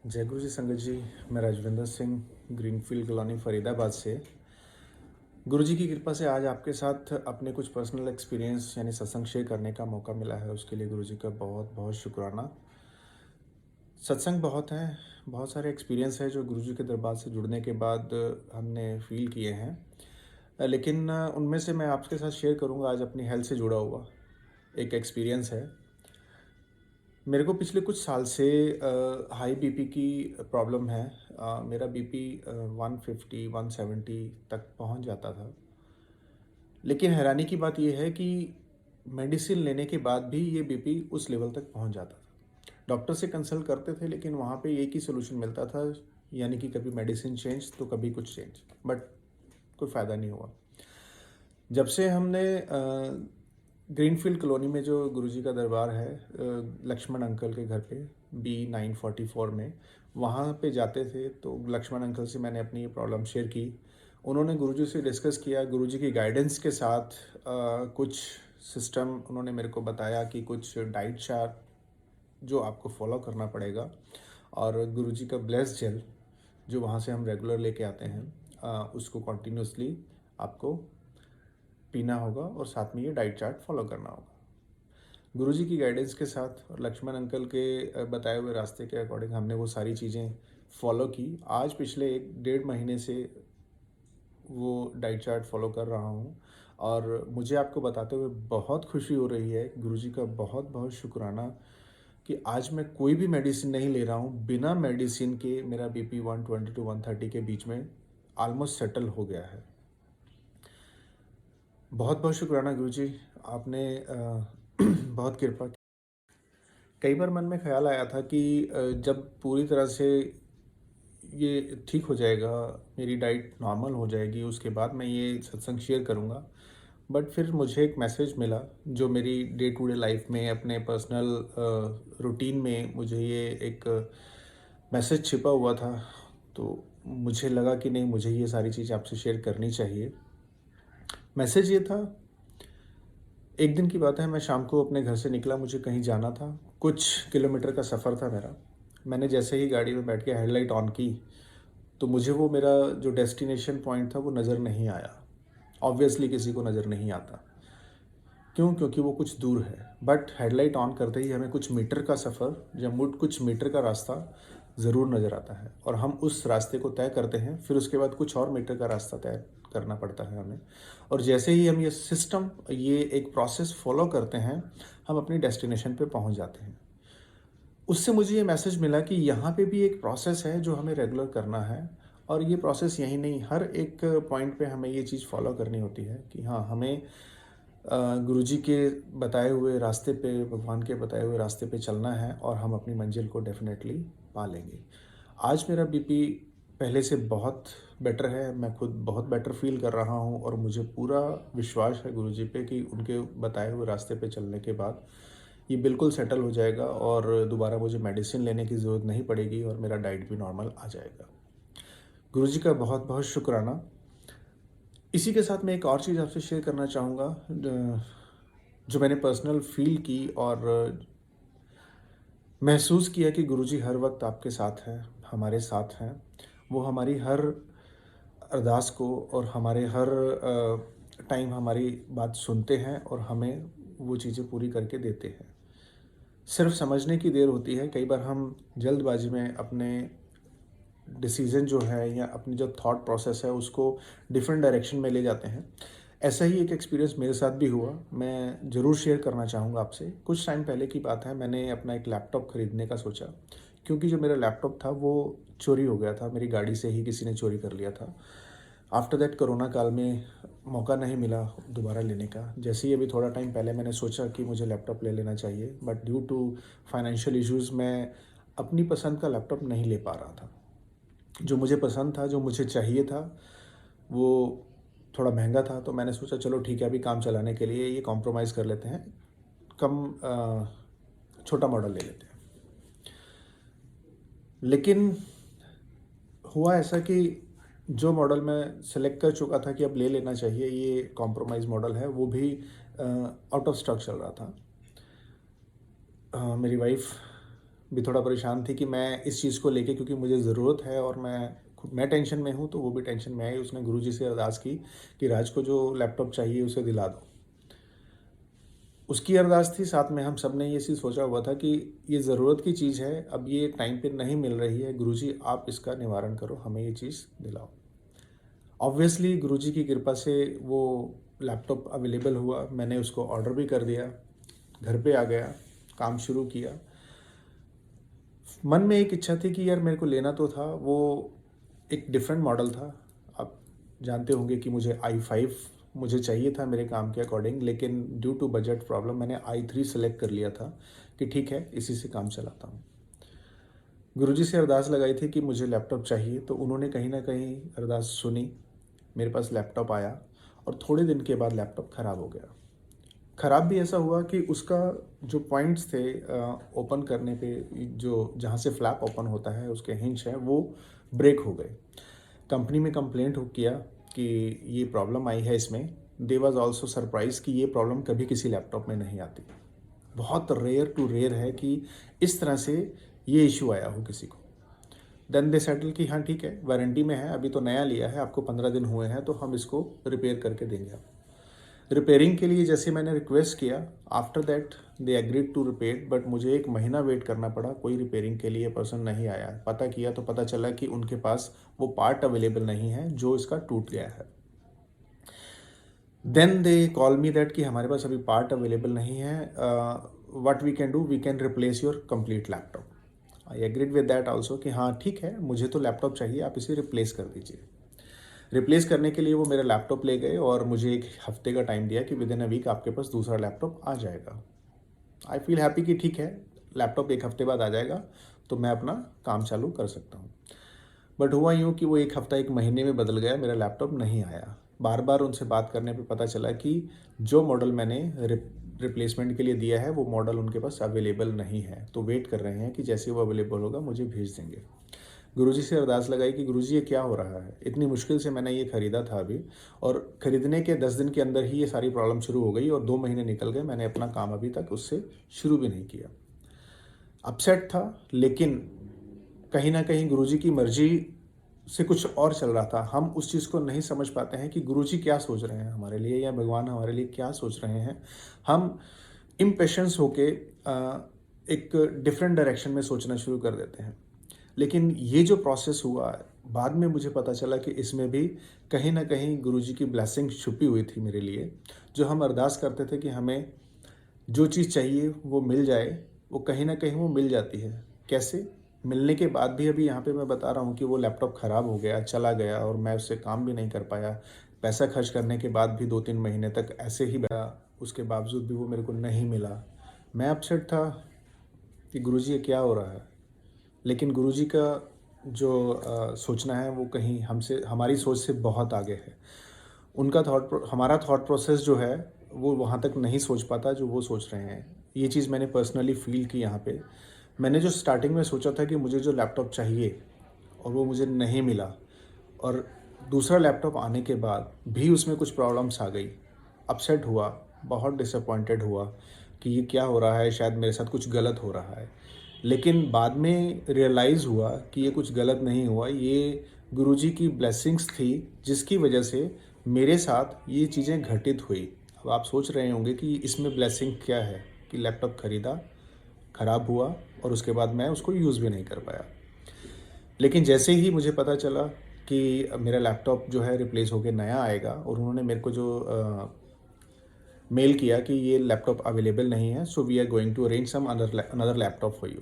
जय गुरु जी संगत जी। मैं राजविंदर सिंह ग्रीनफील्ड कॉलोनी फरीदाबाद से गुरु जी की कृपा से आज आपके साथ अपने कुछ पर्सनल एक्सपीरियंस यानी सत्संग शेयर करने का मौका मिला है। उसके लिए गुरु जी का बहुत बहुत शुक्राना। सत्संग बहुत हैं, बहुत सारे एक्सपीरियंस है जो गुरु जी के दरबार से जुड़ने के बाद हमने फील किए हैं। लेकिन उनमें से मैं आपके साथ शेयर करूंगा आज अपनी हेल्थ से जुड़ा हुआ एक एक्सपीरियंस है। मेरे को पिछले कुछ साल से हाई बीपी की प्रॉब्लम है। मेरा बीपी 150 170 तक पहुंच जाता था। लेकिन हैरानी की बात यह है कि मेडिसिन लेने के बाद भी ये बीपी उस लेवल तक पहुंच जाता था। डॉक्टर से कंसल्ट करते थे लेकिन वहाँ पे एक ही सोल्यूशन मिलता था, यानी कि कभी मेडिसिन चेंज तो कभी कुछ चेंज, बट कोई फ़ायदा नहीं हुआ। जब से हमने ग्रीनफील्ड कॉलोनी में जो गुरुजी का दरबार है, लक्ष्मण अंकल के घर पे B944 में, वहाँ पे जाते थे तो लक्ष्मण अंकल से मैंने अपनी ये प्रॉब्लम शेयर की। उन्होंने गुरुजी से डिस्कस किया, गुरुजी की गाइडेंस के साथ कुछ सिस्टम उन्होंने मेरे को बताया कि कुछ डाइट चार्ट जो आपको फॉलो करना पड़ेगा, और गुरुजी का ब्लेस जेल जो वहाँ से हम रेगुलर लेके आते हैं, उसको कॉन्टीन्यूसली आपको पीना होगा और साथ में ये डाइट चार्ट फॉलो करना होगा। गुरुजी की गाइडेंस के साथ और लक्ष्मण अंकल के बताए हुए रास्ते के अकॉर्डिंग हमने वो सारी चीज़ें फॉलो की। आज पिछले 1 डेढ़ महीने से वो डाइट चार्ट फॉलो कर रहा हूँ और मुझे आपको बताते हुए बहुत खुशी हो रही है। गुरुजी का बहुत बहुत शुक्राना कि आज मैं कोई भी मेडिसिन नहीं ले रहा हूँ। बिना मेडिसिन के मेरा बीपी 120 टू 130 के बीच में ऑलमोस्ट सेटल हो गया है। बहुत बहुत शुक्राना गुरुजी, आपने बहुत कृपा की। कई बार मन में ख्याल आया था कि जब पूरी तरह से ये ठीक हो जाएगा, मेरी डाइट नॉर्मल हो जाएगी, उसके बाद मैं ये सत्संग शेयर करूँगा। बट फिर मुझे एक मैसेज मिला जो मेरी डे टू डे लाइफ में, अपने पर्सनल रूटीन में मुझे ये एक मैसेज छिपा हुआ था। तो मुझे लगा कि नहीं, मुझे ये सारी चीज़ आपसे शेयर करनी चाहिए। मैसेज ये था, एक दिन की बात है, मैं शाम को अपने घर से निकला, मुझे कहीं जाना था, कुछ किलोमीटर का सफ़र था मेरा। मैंने जैसे ही गाड़ी में बैठ के हेडलाइट ऑन की तो मुझे वो मेरा जो डेस्टिनेशन पॉइंट था वो नज़र नहीं आया। ऑब्वियसली किसी को नज़र नहीं आता, क्यों? क्योंकि वो कुछ दूर है। बट हेडलाइट ऑन करते ही हमें कुछ मीटर का सफ़र या कुछ मीटर का रास्ता ज़रूर नज़र आता है और हम उस रास्ते को तय करते हैं। फिर उसके बाद कुछ और मीटर का रास्ता तय करना पड़ता है हमें, और जैसे ही हम ये एक प्रोसेस फॉलो करते हैं, हम अपनी डेस्टिनेशन पे पहुंच जाते हैं। उससे मुझे ये मैसेज मिला कि यहाँ पे भी एक प्रोसेस है जो हमें रेगुलर करना है, और ये प्रोसेस यही नहीं, हर एक पॉइंट पे हमें ये चीज़ फॉलो करनी होती है कि हाँ, हमें गुरुजी के बताए हुए रास्ते पे, भगवान के बताए हुए रास्ते पे चलना है और हम अपनी मंजिल को डेफिनेटली पा लेंगे। आज मेरा बीपी पहले से बहुत बेटर है, मैं खुद बहुत बेटर फील कर रहा हूँ और मुझे पूरा विश्वास है गुरुजी पे कि उनके बताए हुए रास्ते पे चलने के बाद ये बिल्कुल सेटल हो जाएगा और दोबारा मुझे मेडिसिन लेने की ज़रूरत नहीं पड़ेगी और मेरा डाइट भी नॉर्मल आ जाएगा। गुरुजी का बहुत बहुत शुक्राना। इसी के साथ मैं एक और चीज़ आपसे शेयर करना चाहूँगा, जो मैंने पर्सनल फील की और महसूस किया कि गुरुजी हर वक्त आपके साथ हैं, हमारे साथ हैं। वो हमारी हर अरदास को और हमारे हर टाइम हमारी बात सुनते हैं और हमें वो चीज़ें पूरी करके देते हैं। सिर्फ समझने की देर होती है। कई बार हम जल्दबाजी में अपने डिसीज़न जो है या अपनी जो थॉट प्रोसेस है उसको डिफरेंट डायरेक्शन में ले जाते हैं। ऐसा ही एक एक्सपीरियंस मेरे साथ भी हुआ, मैं ज़रूर शेयर करना चाहूँगा आपसे। कुछ टाइम पहले की बात है, मैंने अपना एक लैपटॉप ख़रीदने का सोचा, क्योंकि जो मेरा लैपटॉप था वो चोरी हो गया था, मेरी गाड़ी से ही किसी ने चोरी कर लिया था। आफ्टर दैट कोरोना काल में मौका नहीं मिला दोबारा लेने का। जैसे ही अभी थोड़ा टाइम पहले मैंने सोचा कि मुझे लैपटॉप ले लेना चाहिए, but due to financial issues मैं अपनी पसंद का लैपटॉप नहीं ले पा रहा था। जो मुझे पसंद था, जो मुझे चाहिए था, वो थोड़ा महंगा था, तो मैंने सोचा चलो ठीक है, अभी काम चलाने के लिए ये कॉम्प्रोमाइज़ कर लेते हैं, छोटा मॉडल ले लेते हैं। लेकिन हुआ ऐसा कि जो मॉडल मैं सेलेक्ट कर चुका था कि अब ले लेना चाहिए, ये कॉम्प्रोमाइज़ मॉडल है, वो भी आउट ऑफ स्टॉक चल रहा था। मेरी वाइफ़ भी थोड़ा परेशान थी कि मैं इस चीज़ को लेके, क्योंकि मुझे ज़रूरत है और मैं टेंशन में हूँ तो वो भी टेंशन में आई। उसने गुरुजी से अरदास की कि राज को जो लैपटॉप चाहिए उसे दिला दो। उसकी अरदास थी, साथ में हम सब ने ये चीज़ सोचा हुआ था कि ये ज़रूरत की चीज़ है, अब ये टाइम पे नहीं मिल रही है, गुरुजी आप इसका निवारण करो, हमें ये चीज़ दिलाओ। ऑब्वियसली गुरुजी की कृपा से वो लैपटॉप अवेलेबल हुआ, मैंने उसको ऑर्डर भी कर दिया, घर पे आ गया, काम शुरू किया। मन में एक इच्छा थी कि यार मेरे को लेना तो था, वो एक डिफरेंट मॉडल था। आप जानते होंगे कि मुझे i5 मुझे चाहिए था मेरे काम के अकॉर्डिंग, लेकिन ड्यू टू बजट प्रॉब्लम मैंने i3 सेलेक्ट कर लिया था कि ठीक है इसी से काम चलाता हूँ। गुरुजी से अरदास लगाई थी कि मुझे लैपटॉप चाहिए, तो उन्होंने कहीं ना कहीं अरदास सुनी, मेरे पास लैपटॉप आया और थोड़े दिन के बाद लैपटॉप ख़राब हो गया। ख़राब भी ऐसा हुआ कि उसका जो पॉइंट्स थे ओपन करने पे, जो जहाँ से फ्लैप ओपन होता है उसके हिंज हैं वो ब्रेक हो गए। कंपनी में कंप्लेंट हो किया कि ये प्रॉब्लम आई है इसमें। दे वाज आल्सो सरप्राइज कि ये प्रॉब्लम कभी किसी लैपटॉप में नहीं आती। बहुत रेयर टू रेयर है कि इस तरह से ये इशू आया हो किसी को। देन दे सेटल कि हाँ ठीक है, वारंटी में है, अभी तो नया लिया है, आपको 15 दिन हुए हैं तो हम इसको रिपेयर करके देंगे आप। रिपेयरिंग के लिए जैसे मैंने रिक्वेस्ट किया, after that they agreed to repair, but मुझे 1 महीना वेट करना पड़ा, कोई रिपेयरिंग के लिए पर्सन नहीं आया। पता किया तो पता चला कि उनके पास वो पार्ट अवेलेबल नहीं है जो इसका टूट गया है। Then they call me that कि हमारे पास अभी पार्ट अवेलेबल नहीं है, what we can do, we can replace your complete laptop. I agreed with that also कि हाँ ठीक है, मुझे तो लैपटॉप चाहिए, आप इसे रिप्लेस कर दीजिए। रिप्लेस करने के लिए वो मेरा लैपटॉप ले गए और मुझे 1 हफ्ते का टाइम दिया कि विद इन अ वीक आपके पास दूसरा लैपटॉप आ जाएगा। आई फील हैप्पी कि ठीक है, लैपटॉप 1 हफ्ते बाद आ जाएगा तो मैं अपना काम चालू कर सकता हूँ। बट हुआ यूँ कि वो 1 हफ्ता 1 महीने में बदल गया, मेरा लैपटॉप नहीं आया। बार बार उनसे बात करने पे पता चला कि जो मॉडल मैंने रिप्लेसमेंट के लिए दिया है वो मॉडल उनके पास अवेलेबल नहीं है, तो वेट कर रहे हैं कि जैसे वो अवेलेबल होगा मुझे भेज देंगे। गुरुजी से अरदास लगाई कि गुरुजी ये क्या हो रहा है, इतनी मुश्किल से मैंने ये ख़रीदा था अभी, और ख़रीदने के 10 दिन के अंदर ही ये सारी प्रॉब्लम शुरू हो गई और 2 महीने निकल गए, मैंने अपना काम अभी तक उससे शुरू भी नहीं किया। अपसेट था, लेकिन कहीं ना कहीं गुरुजी की मर्जी से कुछ और चल रहा था। हम उस चीज़ को नहीं समझ पाते हैं कि गुरुजी क्या सोच रहे हैं हमारे लिए, या भगवान हमारे लिए क्या सोच रहे हैं। हम इम्पेशेंस होके एक डिफरेंट डायरेक्शन में सोचना शुरू कर देते हैं। लेकिन ये जो प्रोसेस हुआ, बाद में मुझे पता चला कि इसमें भी कहीं ना कहीं गुरुजी की ब्लेसिंग छुपी हुई थी मेरे लिए। जो हम अरदास करते थे कि हमें जो चीज़ चाहिए वो मिल जाए, वो कहीं ना कहीं वो मिल जाती है। कैसे? मिलने के बाद भी अभी यहाँ पे मैं बता रहा हूँ कि वो लैपटॉप ख़राब हो गया, चला गया और मैं उससे काम भी नहीं कर पाया। पैसा खर्च करने के बाद भी 2-3 महीने तक ऐसे ही बैठा, उसके बावजूद भी वो मेरे को नहीं मिला। मैं अपसेट था कि गुरुजी ये क्या हो रहा है। लेकिन गुरुजी का जो सोचना है वो कहीं हमसे, हमारी सोच से बहुत आगे है। उनका हमारा थॉट प्रोसेस जो है वो वहाँ तक नहीं सोच पाता जो वो सोच रहे हैं। ये चीज़ मैंने पर्सनली फील की यहाँ पे। मैंने जो स्टार्टिंग में सोचा था कि मुझे जो लैपटॉप चाहिए और वो मुझे नहीं मिला, और दूसरा लैपटॉप आने के बाद भी उसमें कुछ प्रॉब्लम्स आ गई, अपसेट हुआ, बहुत डिसअपॉइंटेड हुआ कि ये क्या हो रहा है, शायद मेरे साथ कुछ गलत हो रहा है। लेकिन बाद में रियलाइज़ हुआ कि ये कुछ गलत नहीं हुआ, ये गुरुजी की ब्लेसिंग्स थी जिसकी वजह से मेरे साथ ये चीज़ें घटित हुई। अब आप सोच रहे होंगे कि इसमें ब्लेसिंग क्या है कि लैपटॉप ख़रीदा, ख़राब हुआ और उसके बाद मैं उसको यूज़ भी नहीं कर पाया। लेकिन जैसे ही मुझे पता चला कि मेरा लैपटॉप जो है रिप्लेस होके नया आएगा, और उन्होंने मेरे को जो मेल किया कि ये लैपटॉप अवेलेबल नहीं है, so we are going to arrange some other laptop for you.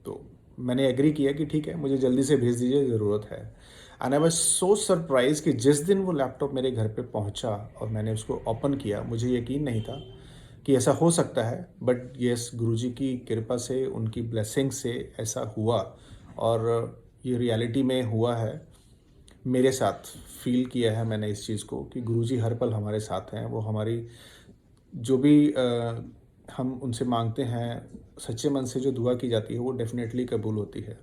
तो मैंने एग्री किया कि ठीक है, मुझे जल्दी से भेज दीजिए, ज़रूरत है। And I was so surprise कि जिस दिन वो लैपटॉप मेरे घर पे पहुंचा और मैंने उसको ओपन किया, मुझे यकीन नहीं था कि ऐसा हो सकता है। बट येस, गुरुजी की कृपा से, उनकी ब्लेसिंग से ऐसा हुआ, और ये रियलिटी में हुआ है। मेरे साथ फील किया है मैंने इस चीज़ को कि गुरुजी हर पल हमारे साथ हैं। वो हमारी जो भी हम उनसे मांगते हैं, सच्चे मन से जो दुआ की जाती है वो डेफिनेटली कबूल होती है।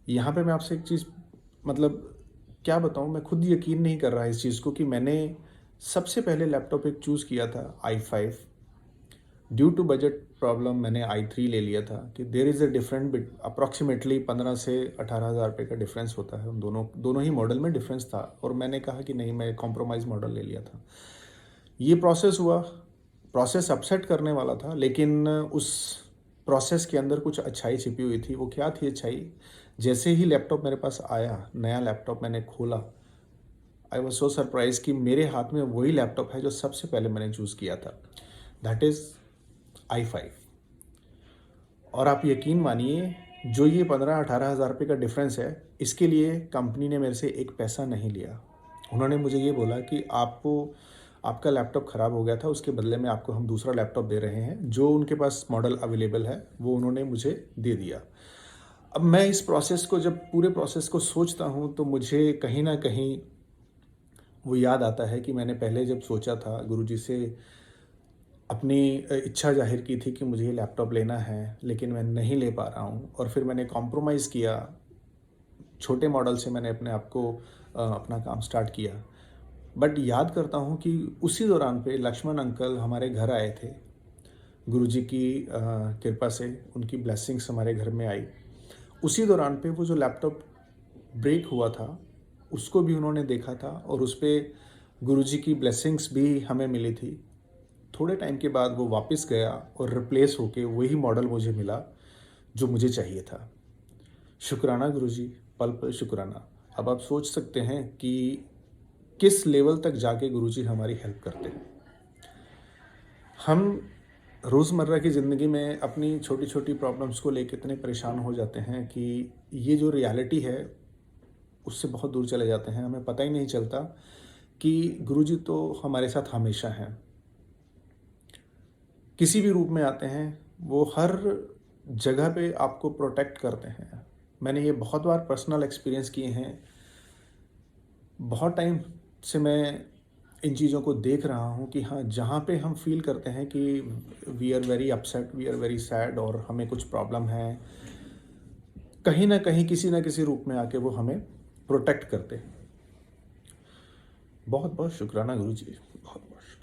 यहाँ पे मैं आपसे एक चीज़, मतलब क्या बताऊँ, मैं खुद यकीन नहीं कर रहा इस चीज़ को कि मैंने सबसे पहले लैपटॉप एक चूज़ किया था i5। Due to budget problem मैंने i3 ले लिया था कि there is a different bit approximately 15 से 18,000 रुपये का डिफरेंस होता है, उन दोनों दोनों ही मॉडल में डिफरेंस था और मैंने कहा कि नहीं, मैं कॉम्प्रोमाइज़ मॉडल ले लिया था। ये प्रोसेस हुआ, प्रोसेस अपसेट करने वाला था, लेकिन उस प्रोसेस के अंदर कुछ अच्छाई छिपी हुई थी। वो क्या थी अच्छाई? जैसे ही लैपटॉप मेरे पास आया, नया लैपटॉप मैंने खोला, आई वाज़ सो सरप्राइज़ कि मेरे हाथ में वही लैपटॉप है जो सबसे पहले मैंने चूज़ किया था, दैट इज़ i5। और आप यकीन मानिए, जो ये 15-18 हज़ार रुपये का डिफरेंस है, इसके लिए कंपनी ने मेरे से एक पैसा नहीं लिया। उन्होंने मुझे ये बोला कि आपको आपका लैपटॉप ख़राब हो गया था, उसके बदले में आपको हम दूसरा लैपटॉप दे रहे हैं। जो उनके पास मॉडल अवेलेबल है, वो उन्होंने मुझे दे दिया। अब मैं इस प्रोसेस को, जब पूरे प्रोसेस को सोचता हूँ, तो मुझे कहीं न कहीं वो याद आता है कि मैंने पहले जब सोचा था, गुरुजी से अपनी इच्छा ज़ाहिर की थी कि मुझे ये लैपटॉप लेना है, लेकिन मैं नहीं ले पा रहा हूँ, और फिर मैंने कॉम्प्रोमाइज़ किया, छोटे मॉडल से मैंने अपने आप को अपना काम स्टार्ट किया। बट याद करता हूँ कि उसी दौरान पे लक्ष्मण अंकल हमारे घर आए थे। गुरुजी की कृपा से उनकी ब्लेसिंग्स हमारे घर में आई। उसी दौरान पे वो जो लैपटॉप ब्रेक हुआ था, उसको भी उन्होंने देखा था और उस पे गुरुजी की ब्लेसिंग्स भी हमें मिली थी। थोड़े टाइम के बाद वो वापस गया और रिप्लेस होके वही मॉडल मुझे मिला जो मुझे चाहिए था। शुक्राना गुरुजी, पल-पल शुक्राना। अब आप सोच सकते हैं कि किस लेवल तक जाके गुरुजी हमारी हेल्प करते हैं। हम रोज़मर्रा की ज़िंदगी में अपनी छोटी-छोटी प्रॉब्लम्स को लेके इतने परेशान हो जाते हैं कि ये जो रियलिटी है, उससे बहुत दूर चले जाते हैं। हमें पता ही नहीं चलता कि गुरुजी तो हमारे साथ हमेशा हैं। किसी भी रूप में आते हैं, वो हर जगह पे आपको प्रोटेक्ट करते हैं। मैंने ये बहुत बार पर्सनल एक्सपीरियंस किए हैं। बहुत टाइम से मैं इन चीज़ों को देख रहा हूँ कि हाँ, जहाँ पे हम फ़ील करते हैं कि we are very upset, we are very sad और हमें कुछ प्रॉब्लम है, कहीं न कहीं किसी न किसी रूप में आके वो हमें प्रोटेक्ट करते हैं। बहुत-बहुत शुक्राना गुरुजी, बहुत-बहुत शुक्रिया।